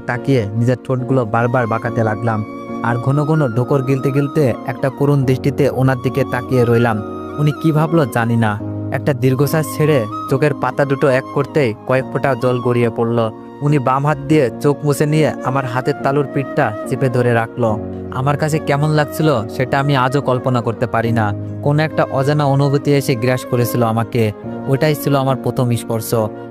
তাকিয়ে নিজের ঠোঁটগুলো বারবার বাঁকাতে লাগলাম। আর ঘন ঘন ঢোকর গিলতে গিলতে একটা করুণ দৃষ্টিতে ওনার দিকে তাকিয়ে রইলাম। উনি কি ভাবলো জানি না, একটা দীর্ঘশ্বাস ছেড়ে চোখের পাতা দুটো এক করতেই কয়েক ফোঁটা জল গড়িয়ে পড়ল। উনি বাম হাত দিয়ে চোখ মুছে নিয়ে আমার হাতের তালুর পিঠটা চেপে ধরে রাখলো। আমার কাছে কেমন লাগছিল সেটা আমি আজও কল্পনা করতে পারি না। কোনো একটা অজানা অনুভূতি এসে গ্রাস করেছিল আমাকে। ওটাই ছিল আমার প্রথম স্পর্শ।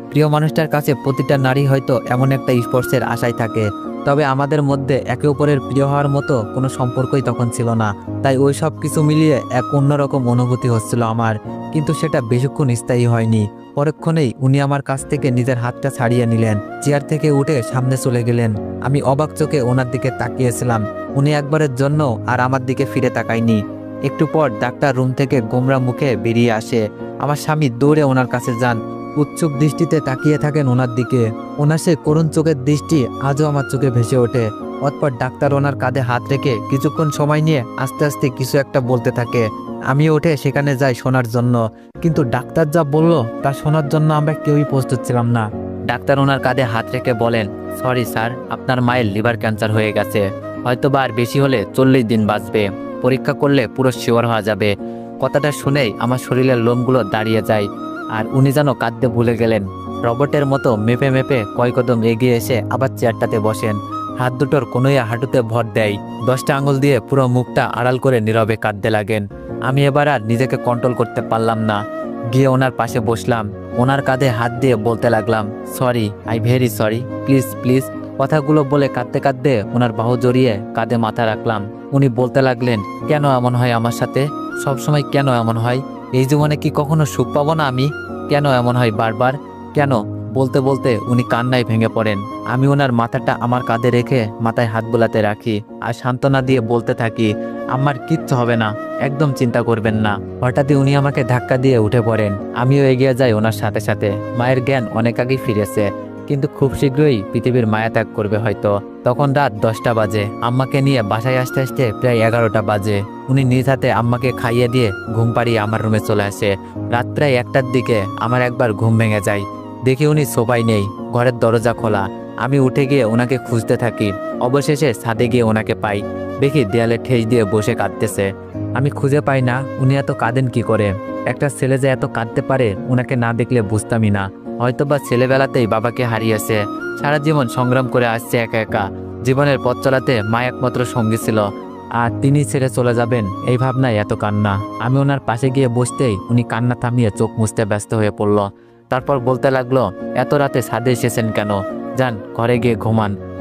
প্রিয় মানুষটার কাছে প্রতিটা নারী হয়তো এমন একটা স্পর্শের আশায় থাকে, তবে আমাদের মধ্যে একে অপরের প্রিয় হওয়ার মতো কোনো সম্পর্কই তখন ছিল না। তাই ওই সব কিছু মিলিয়ে এক অন্যরকম অনুভূতি হচ্ছিল আমার। কিন্তু সেটা বেশিক্ষণ স্থায়ী হয়নি। পরক্ষণেই উনি আমার কাছ থেকে নিজের হাতটা ছাড়িয়ে নিলেন, চেয়ার থেকে উঠে সামনে চলে গেলেন। আমি অবাক চোখে ওনার দিকে তাকিয়েছিলাম। উনি একবারের জন্য আর আমার দিকে ফিরে তাকায়নি। একটু পর ডাক্তার রুম থেকে গোমরা মুখে বেরিয়ে আসে। আমার স্বামী দৌড়ে ওনার কাছে যান, উৎসুক দৃষ্টিতে তাকিয়ে থাকেন ওনার দিকে। ওনার সে করুণ চোখের দৃষ্টি আজও আমার চোখে ভেসে ওঠে। অতপর ডাক্তার ওনার কাঁধে হাত রেখে কিছুক্ষণ সময় নিয়ে আস্তে আস্তে কিছু একটা বলতে থাকে। আমি উঠে সেখানে যাই শোনার জন্য, কিন্তু ডাক্তার যা বলল তা শোনার জন্য আমরা কেউই প্রস্তুত ছিলাম না। ডাক্তার ওনার কাঁধে হাত রেখে বলেন, সরি স্যার, আপনার মায়ের লিভার ক্যান্সার হয়ে গেছে। হয়তো বা আর বেশি হলে 40 দিন বাঁচবে। পরীক্ষা করলে পুরো শিওর হওয়া যাবে। কথাটা শুনেই আমার শরীরের লোমগুলো দাঁড়িয়ে যায়। আর উনি যেন কাঁদতে ভুলে গেলেন। রবটের মতো মেপে মেপে কয়েক কদম এগিয়ে এসে আবার চেয়ারটাতে বসেন। হাত দুটোর কোনোই হাঁটুতে ভর দেয়। 10টা আঙুল দিয়ে পুরো মুখটা আড়াল করে নীরবে কাঁদতে লাগেন। আমি এবার আর নিজেকে কন্ট্রোল করতে পারলাম না। গিয়ে ওনার পাশে বসলাম। ওনার কাঁধে হাত দিয়ে বলতে লাগলাম, sorry, I very sorry, please please. কথাগুলো বলে কাঁদতে কাঁদতে ওনার বাহু জড়িয়ে কাঁধে মাথা রাখলাম। উনি বলতে লাগলেন, কেন এমন হয় আমার সাথে? সবসময় কেন এমন হয়? এই জীবনে কি কখনো সুখ পাবো না আমি? কেন এমন হয় বারবার? কেন? বলতে বলতে উনি কান্নায় ভেঙে পড়েন। আমি ওনার মাথাটা আমার কাঁধে রেখে মাথায় হাত বোলাতে রাখি আর সান্ত্বনা দিয়ে বলতে থাকি, আমার কিচ্ছু হবে না, একদম চিন্তা করবেন না। হঠাৎই উনি আমাকে ধাক্কা দিয়ে উঠে পড়েন। আমিও এগিয়ে যাই ওনার সাথে সাথে। মায়ের জ্ঞান অনেক আগেই ফিরেছে, কিন্তু খুব শীঘ্রই পৃথিবীর মায়া ত্যাগ করবে হয়তো। তখন রাত 10টা বাজে। আম্মাকে নিয়ে বাসায় আসতে আসতে প্রায় 11টা বাজে। উনি নিজ হাতে আম্মাকে খাইয়ে দিয়ে ঘুম পাড়িয়ে আমার রুমে চলে আসে। রাত প্রায় 1টার দিকে আমার একবার ঘুম ভেঙে যায়। দেখি উনি সোফায় নেই, ঘরের দরজা খোলা। আমি উঠে গিয়ে ওনাকে খুঁজতে থাকি। অবশেষে ছাদে গিয়ে ওনাকে পাই। দেখি দেয়ালে ঠেস দিয়ে বসে কাঁদতেছে। আমি খুঁজে পাই না উনি এত কাঁদেন কি করে। একটা ছেলে যে এত কাঁদতে পারে ওনাকে না দেখলে বুঝতামই না। হয়তোবা ছেলেবেলাতেই বাবাকে হারিয়েছে। সারা জীবন সংগ্রাম করে আসছে একা একা। জীবনের পথ চলাতে মা একমাত্র সঙ্গী ছিল, আর তিনি ছেড়ে চলে যাবেন এই ভাবনায় এত কান্না। আমি ওনার পাশে গিয়ে বসতেই উনি কান্না থামিয়ে চোখ মুছতে ব্যস্ত হয়ে পড়ল। তারপর বলতে লাগলো, এত রাতে ছাদে এসেছেন কেন? যান ঘরে গিয়ে ঘুমান।